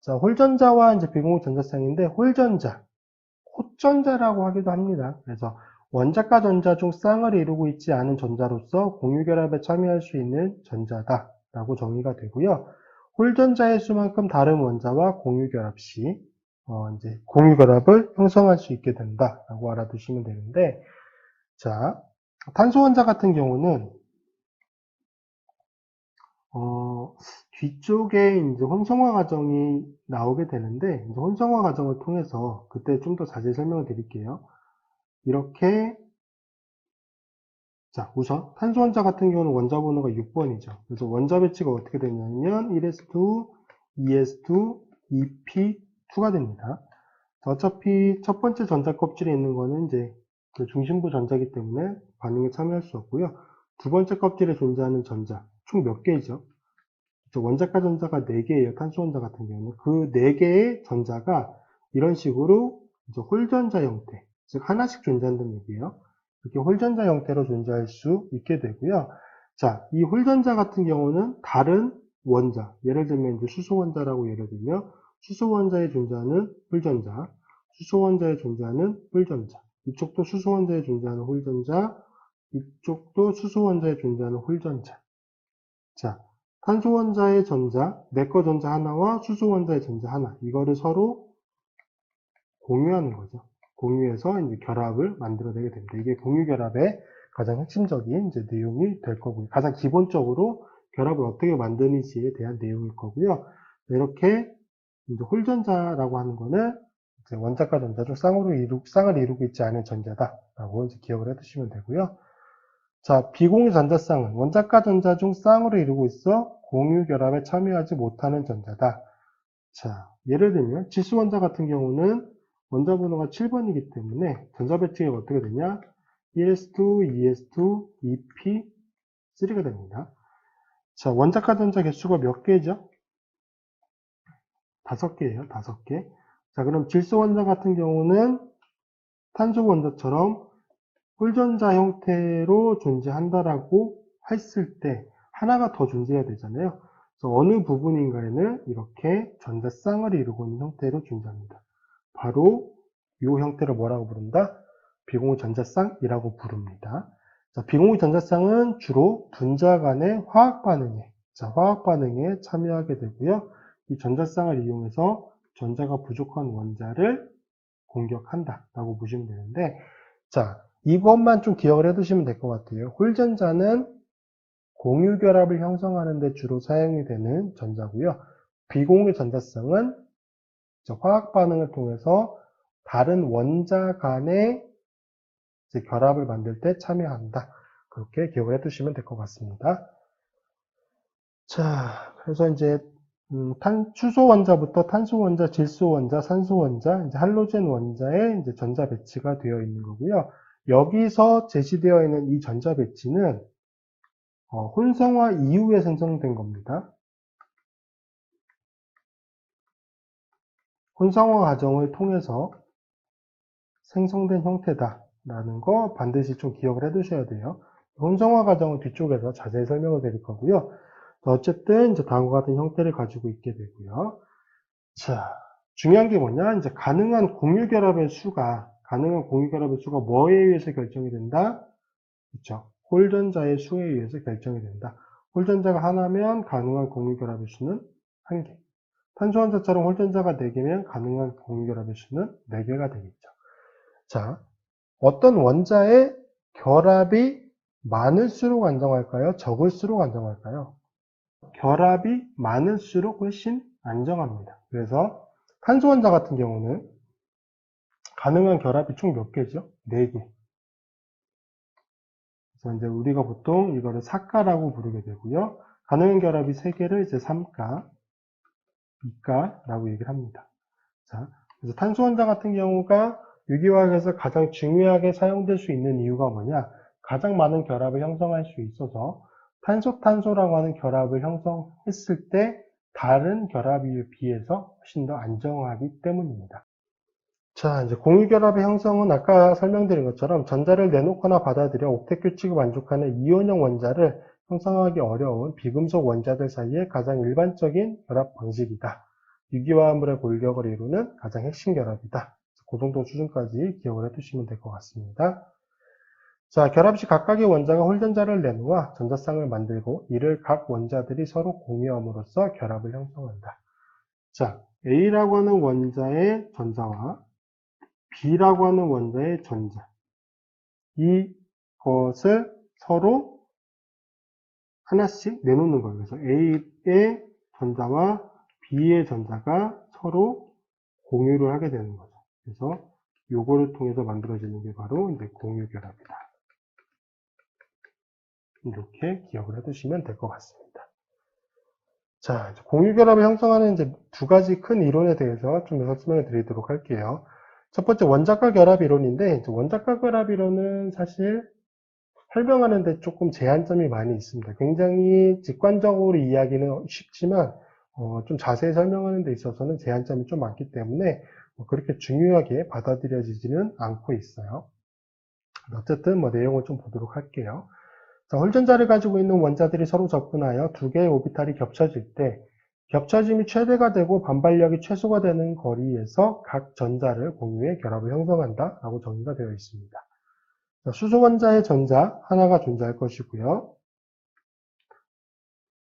자, 홀전자와 이제 비공유 전자쌍인데, 홀전자, 홀전자라고 하기도 합니다. 그래서 원자과 전자 중 쌍을 이루고 있지 않은 전자로서 공유결합에 참여할 수 있는 전자다 라고 정의가 되고요. 홀전자의 수만큼 다른 원자와 공유결합 시 이제 공유결합을 형성할 수 있게 된다라고 알아두시면 되는데, 자, 탄소원자 같은 경우는 뒤쪽에 이제 혼성화 과정이 나오게 되는데, 이제 혼성화 과정을 통해서 그때 좀 더 자세히 설명을 드릴게요. 이렇게, 자, 우선 탄소원자 같은 경우는 원자 번호가 6번이죠. 그래서 원자 배치가 어떻게 되냐면 1s2, 2s2, 2p2가 됩니다. 어차피 첫 번째 전자 껍질에 있는 거는 이제 그 중심부 전자이기 때문에 반응에 참여할 수 없고요. 두 번째 껍질에 존재하는 전자, 총 몇 개이죠? 원자과 전자가 4개예요. 탄소원자 같은 경우는. 그 4개의 전자가 이런 식으로 이제 홀전자 형태, 즉 하나씩 존재한다는 얘기예요. 이렇게 홀전자 형태로 존재할 수 있게 되고요. 자, 이 홀전자 같은 경우는 다른 원자, 예를 들면 이제 수소원자라고 예를 들면 수소원자에 존재하는 홀전자, 수소원자에 존재하는 홀전자, 이쪽도 수소원자에 존재하는 홀전자, 이쪽도 수소원자에 존재하는 홀전자. 자, 탄소원자의 전자, 내거 전자 하나와 수소원자의 전자 하나, 이거를 서로 공유하는 거죠. 공유해서 이제 결합을 만들어내게 됩니다. 이게 공유결합의 가장 핵심적인 이제 내용이 될 거고요. 가장 기본적으로 결합을 어떻게 만드는지에 대한 내용일 거고요. 이렇게 이제 홀전자라고 하는 거는 이제 원자과 전자 중 쌍을 이루고 있지 않은 전자다라고 이제 기억을 해두시면 되고요. 자, 비공유 전자쌍은 원자과 전자 중 쌍으로 이루고 있어 공유 결합에 참여하지 못하는 전자다. 자, 예를 들면 질소원자 같은 경우는 원자 번호가 7번이기 때문에 전자 배치가 어떻게 되냐? 1s2, 2s2, 2p3가 됩니다. 자, 원자과 전자 개수가 몇 개죠? 5개예요. 5개. 자, 그럼 질소원자 같은 경우는 탄소 원자처럼 홀전자 형태로 존재한다라고 했을 때 하나가 더 존재해야 되잖아요. 그래서 어느 부분인가에는 이렇게 전자쌍을 이루고 있는 형태로 존재합니다. 바로 이 형태를 뭐라고 부른다? 비공유 전자쌍이라고 부릅니다. 자, 비공유 전자쌍은 주로 분자 간의 화학 반응에 참여하게 되고요. 이 전자쌍을 이용해서 전자가 부족한 원자를 공격한다라고 보시면 되는데, 자, 이것만 좀 기억을 해두시면 될 것 같아요. 홀전자는 공유결합을 형성하는 데 주로 사용이 되는 전자고요. 비공유 전자쌍은 화학 반응을 통해서 다른 원자 간의 결합을 만들 때 참여한다. 그렇게 기억을 해두시면 될 것 같습니다. 자, 그래서 이제 수소 원자부터 탄소 원자, 질소 원자, 산소 원자, 이제 할로젠 원자의 이제 전자 배치가 되어 있는 거고요. 여기서 제시되어 있는 이 전자 배치는 혼성화 이후에 생성된 겁니다. 혼성화 과정을 통해서 생성된 형태다라는 거 반드시 좀 기억을 해 두셔야 돼요. 혼성화 과정은 뒤쪽에서 자세히 설명을 드릴 거고요. 어쨌든 이제 다음과 같은 형태를 가지고 있게 되고요. 자, 중요한 게 뭐냐? 이제 가능한 공유결합의 수가 뭐에 의해서 결정이 된다? 그렇죠. 홀전자의 수에 의해서 결정이 된다. 홀전자가 하나면 가능한 공유결합의 수는 1개. 탄소원자처럼 홀전자가 4개면 가능한 공유결합의 수는 4개가 되겠죠. 자, 어떤 원자의 결합이 많을수록 안정할까요? 적을수록 안정할까요? 결합이 많을수록 훨씬 안정합니다. 그래서 탄소원자 같은 경우는 가능한 결합이 총 몇 개죠? 4개. 그래서 이제 우리가 보통 이거를 4가라고 부르게 되고요. 가능한 결합이 3개를 이제 3가, 2가라고 얘기를 합니다. 자, 그래서 탄소원자 같은 경우가 유기화학에서 가장 중요하게 사용될 수 있는 이유가 뭐냐? 가장 많은 결합을 형성할 수 있어서 탄소-탄소라고 하는 결합을 형성했을 때 다른 결합에 비해서 훨씬 더 안정하기 때문입니다. 자, 이제 공유결합의 형성은 아까 설명드린 것처럼 전자를 내놓거나 받아들여 옥텟 규칙을 만족하는 이온형 원자를 형성하기 어려운 비금속 원자들 사이에 가장 일반적인 결합 방식이다 유기화합물의 골격을 이루는 가장 핵심 결합이다. 그 정도 수준까지 기억을 해두시면 될 것 같습니다. 자, 결합 시 각각의 원자가 홀전자를 내놓아 전자쌍을 만들고 이를 각 원자들이 서로 공유함으로써 결합을 형성한다. 자, A라고 하는 원자의 전자와 B라고 하는 원자의 전자, 이것을 서로 하나씩 내놓는 거예요. 그래서 A의 전자와 B의 전자가 서로 공유를 하게 되는 거죠. 그래서 요거를 통해서 만들어지는 게 바로 이제 공유결합이다. 이렇게 기억을 해두시면 될 것 같습니다. 자, 공유결합을 형성하는 이제 두 가지 큰 이론에 대해서 좀 설명을 드리도록 할게요. 첫 번째, 원자과 결합 이론인데, 원자과 결합 이론은 사실 설명하는데 조금 제한점이 많이 있습니다. 굉장히 직관적으로 이야기는 쉽지만, 좀 자세히 설명하는 데 있어서는 제한점이 좀 많기 때문에, 그렇게 중요하게 받아들여지지는 않고 있어요. 어쨌든 내용을 좀 보도록 할게요. 자, 홀전자를 가지고 있는 원자들이 서로 접근하여 두 개의 오비탈이 겹쳐질 때 겹쳐짐이 최대가 되고 반발력이 최소가 되는 거리에서 각 전자를 공유해 결합을 형성한다 라고 정의가 되어 있습니다. 자, 수소 원자의 전자 하나가 존재할 것이고요.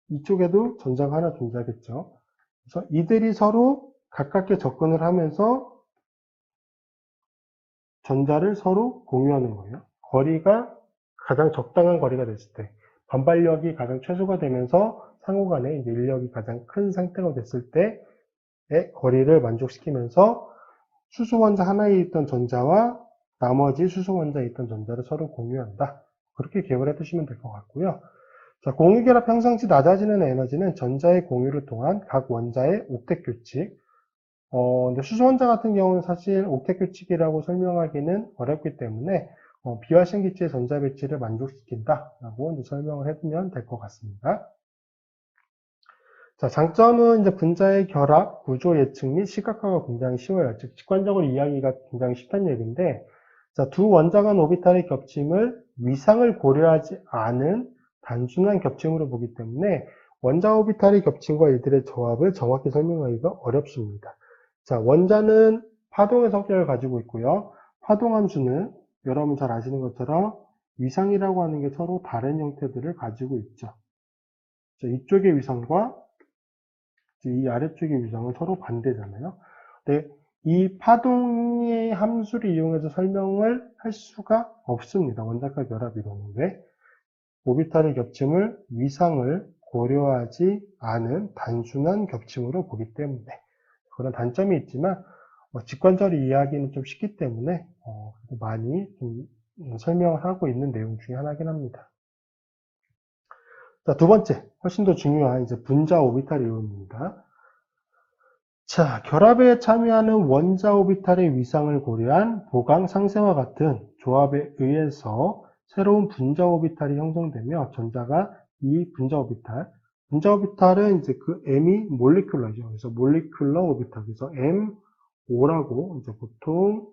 이쪽에도 전자가 하나 존재하겠죠. 그래서 이들이 서로 가깝게 접근을 하면서 전자를 서로 공유하는 거예요. 거리가 가장 적당한 거리가 됐을 때, 반발력이 가장 최소가 되면서 상호 간에 이제 인력이 가장 큰 상태가 됐을 때의 거리를 만족시키면서 수소 원자 하나에 있던 전자와 나머지 수소 원자에 있던 전자를 서로 공유한다. 그렇게 기억을 해두시면 될 것 같고요. 자, 공유결합 형성 시 낮아지는 에너지는 전자의 공유를 통한 각 원자의 옥텟 규칙. 근데 수소 원자 같은 경우는 사실 옥텟 규칙이라고 설명하기는 어렵기 때문에 비활성 기체의 전자 배치를 만족시킨다라고 이제 설명을 해두면 될 것 같습니다. 자, 장점은 이제 분자의 결합, 구조 예측 및 시각화가 굉장히 쉬워요. 즉, 직관적으로 이해하기가 굉장히 쉽다는 얘기인데, 자, 두 원자 간 오비탈의 겹침을 위상을 고려하지 않은 단순한 겹침으로 보기 때문에 원자 오비탈의 겹침과 이들의 조합을 정확히 설명하기가 어렵습니다. 자, 원자는 파동의 성격을 가지고 있고요. 파동함수는 여러분 잘 아시는 것처럼 위상이라고 하는 게 서로 다른 형태들을 가지고 있죠. 자, 이쪽의 위상과 이 아래쪽의 위상은 서로 반대잖아요. 근데 이 파동의 함수를 이용해서 설명을 할 수가 없습니다. 원자과 결합 이론은. 왜? 오비탈의 겹침을 위상을 고려하지 않은 단순한 겹침으로 보기 때문에 그런 단점이 있지만 직관적으로 이해하기는 좀 쉽기 때문에 많이 좀 설명을 하고 있는 내용 중에 하나긴 합니다. 자, 두 번째, 훨씬 더 중요한 이제 분자 오비탈 이론입니다. 자, 결합에 참여하는 원자 오비탈의 위상을 고려한 보강 상세와 같은 조합에 의해서 새로운 분자 오비탈이 형성되며 전자가 이 분자 오비탈은 이제 그 M이 몰리큘러죠. 그래서 몰리큘러 오비탈. 그래서 MO라고 이제 보통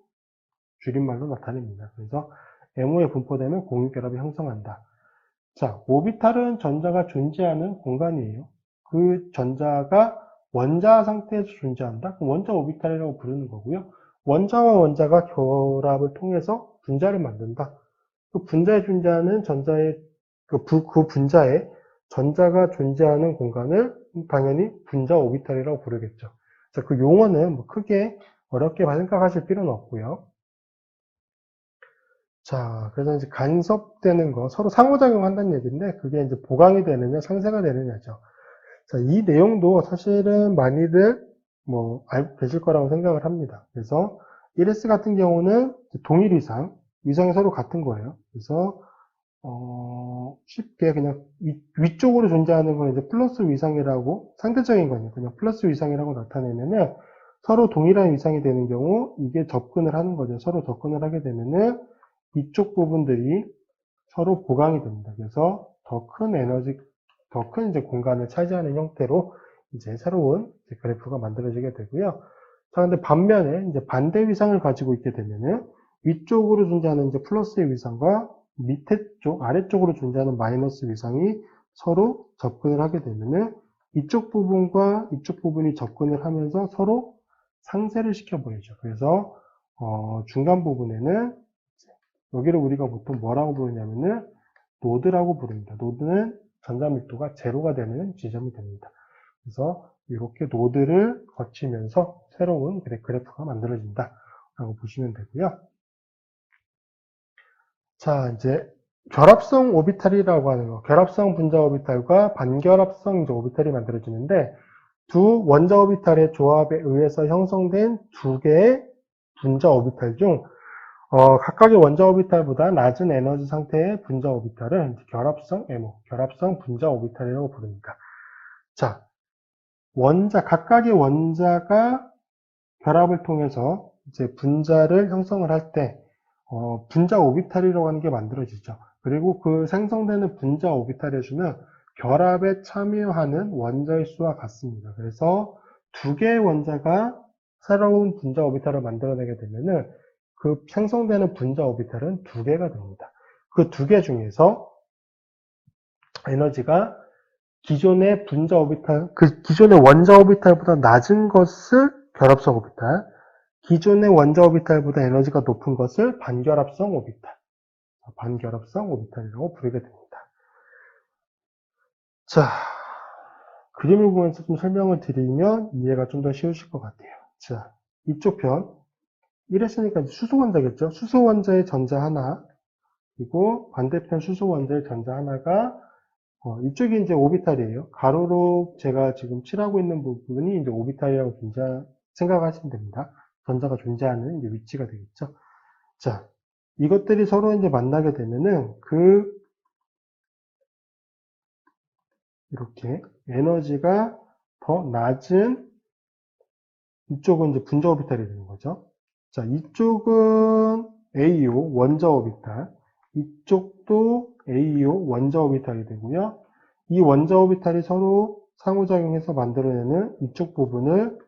줄임말로 나타냅니다. 그래서 MO에 분포되면 공유결합이 형성한다. 자, 오비탈은 전자가 존재하는 공간이에요. 그 전자가 원자 상태에서 존재한다? 그럼 원자 오비탈이라고 부르는 거고요. 원자와 원자가 결합을 통해서 분자를 만든다. 그 분자에 존재하는 전자의, 그 분자에 전자가 존재하는 공간을 당연히 분자 오비탈이라고 부르겠죠. 자, 그 용어는 뭐 크게 어렵게 생각하실 필요는 없고요. 자, 그래서 이제 간섭되는 거, 서로 상호작용한다는 얘기인데, 그게 이제 보강이 되느냐, 상쇄가 되느냐죠. 자, 이 내용도 사실은 많이들 알고 계실 거라고 생각을 합니다. 그래서 1S 같은 경우는 동일 위상이 서로 같은 거예요. 그래서 쉽게 그냥 위쪽으로 존재하는 건 이제 플러스 위상이라고 상대적인 거예요. 그냥 플러스 위상이라고 나타내면은 서로 동일한 위상이 되는 경우 이게 접근을 하는 거죠. 서로 접근을 하게 되면은 이쪽 부분들이 서로 보강이 됩니다. 그래서 더 큰 이제 공간을 차지하는 형태로 이제 새로운 이제 그래프가 만들어지게 되고요. 자, 근데 반면에 이제 반대 위상을 가지고 있게 되면은 위쪽으로 존재하는 이제 플러스의 위상과 아래쪽으로 존재하는 마이너스 위상이 서로 접근을 하게 되면은 이쪽 부분과 이쪽 부분이 접근을 하면서 서로 상쇄를 시켜버리죠. 그래서 중간 부분에는 여기를 우리가 보통 뭐라고 부르냐면은 노드라고 부릅니다. 노드는 전자밀도가 제로가 되는 지점이 됩니다. 그래서 이렇게 노드를 거치면서 새로운 그래프가 만들어진다 라고 보시면 되고요. 자, 이제 결합성 오비탈이라고 하는 거, 결합성 분자 오비탈과 반결합성 이제 오비탈이 만들어지는데 두 원자 오비탈의 조합에 의해서 형성된 두 개의 분자 오비탈 중 각각의 원자 오비탈보다 낮은 에너지 상태의 분자 오비탈을 결합성 MO, 결합성 분자 오비탈이라고 부릅니다. 자, 각각의 원자가 결합을 통해서 이제 분자를 형성을 할 때, 분자 오비탈이라고 하는 게 만들어지죠. 그리고 그 생성되는 분자 오비탈의 수는 결합에 참여하는 원자의 수와 같습니다. 그래서 두 개의 원자가 새로운 분자 오비탈을 만들어내게 되면은 그 생성되는 분자 오비탈은 두 개가 됩니다. 그 두 개 중에서 에너지가 기존의 분자 오비탈, 기존의 원자 오비탈보다 낮은 것을 결합성 오비탈, 기존의 원자 오비탈보다 에너지가 높은 것을 반결합성 오비탈이라고 부르게 됩니다. 자, 그림을 보면서 좀 설명을 드리면 이해가 좀 더 쉬우실 것 같아요. 자, 이쪽 편, 이랬으니까 수소 원자겠죠? 수소 원자의 전자 하나, 그리고 반대편 수소 원자의 전자 하나가 이쪽이 이제 오비탈이에요. 가로로 제가 지금 칠하고 있는 부분이 이제 오비탈이라고 생각하시면 됩니다. 전자가 존재하는 이제 위치가 되겠죠. 자, 이것들이 서로 이제 만나게 되면은 이렇게 에너지가 더 낮은 이쪽은 이제 분자 오비탈이 되는 거죠. 자, 이쪽은 AO 원자 오비탈, 이쪽도 AO 원자 오비탈이 되고요. 이 원자 오비탈이 서로 상호작용해서 만들어내는 이쪽 부분을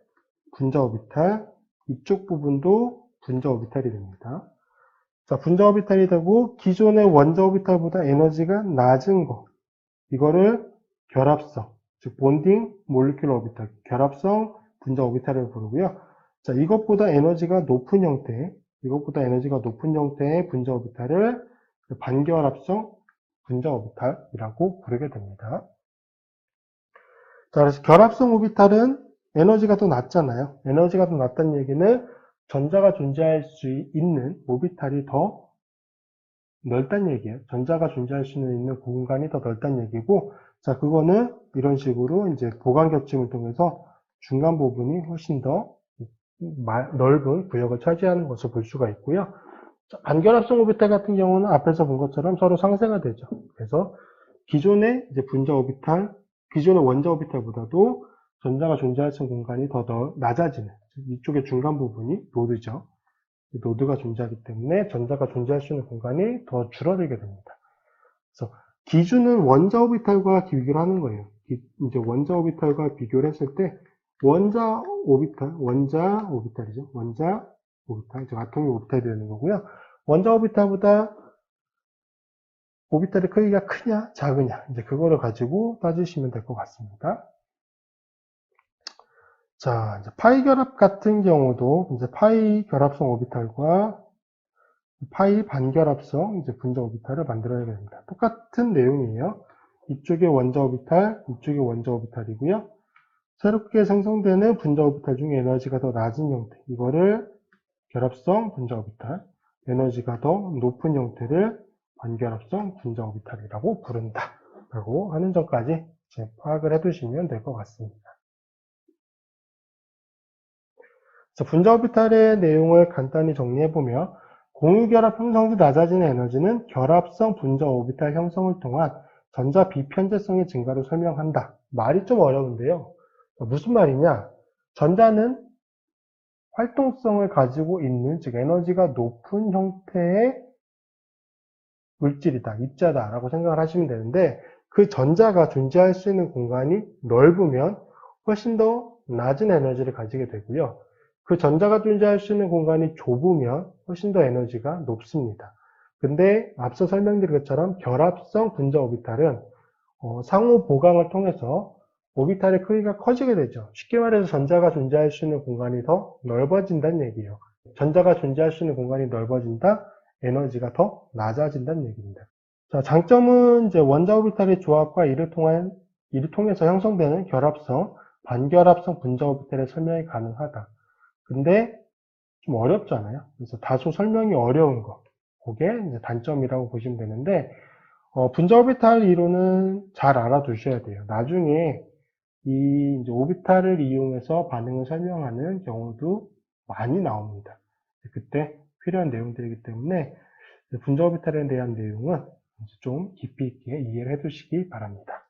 분자 오비탈, 이쪽 부분도 분자 오비탈이 됩니다. 자, 분자 오비탈이 되고 기존의 원자 오비탈보다 에너지가 낮은 거, 이거를 결합성, 즉 본딩 몰리큘러 오비탈, 결합성 분자 오비탈을 부르고요. 자, 이것보다 에너지가 높은 형태의 분자 오비탈을 반결합성 분자 오비탈이라고 부르게 됩니다. 자, 그래서 결합성 오비탈은 에너지가 더 낮잖아요. 에너지가 더 낮다는 얘기는 전자가 존재할 수 있는 오비탈이 더 넓다는 얘기예요. 전자가 존재할 수 있는 공간이 더 넓다는 얘기고, 자, 그거는 이런 식으로 이제 보강 겹침을 통해서 중간 부분이 훨씬 더 넓은 구역을 차지하는 것을 볼 수가 있고요. 자, 반결합성 오비탈 같은 경우는 앞에서 본 것처럼 서로 상쇄가 되죠. 그래서 기존의 이제 기존의 원자 오비탈보다도 전자가 존재할 수 있는 공간이 더 낮아지는, 이쪽의 중간 부분이 노드죠. 노드가 존재하기 때문에 전자가 존재할 수 있는 공간이 더 줄어들게 됩니다. 그래서 기준은 원자 오비탈과 비교를 하는 거예요. 이제 원자 오비탈과 비교를 했을 때 원자 오비탈이죠. 원자 오비탈, 즉 아tom이 오비탈이 되는 거고요. 원자 오비탈보다 오비탈의 크기가 크냐, 작으냐, 이제 그거를 가지고 따지시면 될 것 같습니다. 자, 이제 파이 결합 같은 경우도 이제 파이 결합성 오비탈과 파이 반결합성 이제 분자 오비탈을 만들어야 됩니다. 똑같은 내용이에요. 이쪽에 원자 오비탈, 이쪽에 원자 오비탈이고요. 새롭게 생성되는 분자 오비탈 중에 에너지가 더 낮은 형태, 이거를 결합성 분자 오비탈, 에너지가 더 높은 형태를 반결합성 분자 오비탈이라고 부른다 라고 하는 점까지 이제 파악을 해두시면 될 것 같습니다. 자, 분자 오비탈의 내용을 간단히 정리해보면 공유결합 형성 시 낮아지는 에너지는 결합성 분자 오비탈 형성을 통한 전자 비편재성의 증가로 설명한다. 말이 좀 어려운데요. 무슨 말이냐? 전자는 활동성을 가지고 있는, 즉 에너지가 높은 형태의 물질이다, 입자다라고 생각을 하시면 되는데, 그 전자가 존재할 수 있는 공간이 넓으면 훨씬 더 낮은 에너지를 가지게 되고요. 그 전자가 존재할 수 있는 공간이 좁으면 훨씬 더 에너지가 높습니다. 근데 앞서 설명드린 것처럼 결합성 분자 오비탈은 상호 보강을 통해서 오비탈의 크기가 커지게 되죠. 쉽게 말해서 전자가 존재할 수 있는 공간이 더 넓어진다는 얘기예요. 전자가 존재할 수 있는 공간이 넓어진다, 에너지가 더 낮아진다는 얘기입니다. 자, 장점은 이제 원자 오비탈의 조합과 이를 통해서 형성되는 결합성, 반결합성 분자 오비탈의 설명이 가능하다. 근데 좀 어렵잖아요. 그래서 다소 설명이 어려운 거. 그게 이제 단점이라고 보시면 되는데, 분자 오비탈 이론은 잘 알아두셔야 돼요. 나중에 이 이제 오비탈을 이용해서 반응을 설명하는 경우도 많이 나옵니다. 그때 필요한 내용들이기 때문에 분자 오비탈에 대한 내용은 좀 깊이 있게 이해를 해 두시기 바랍니다.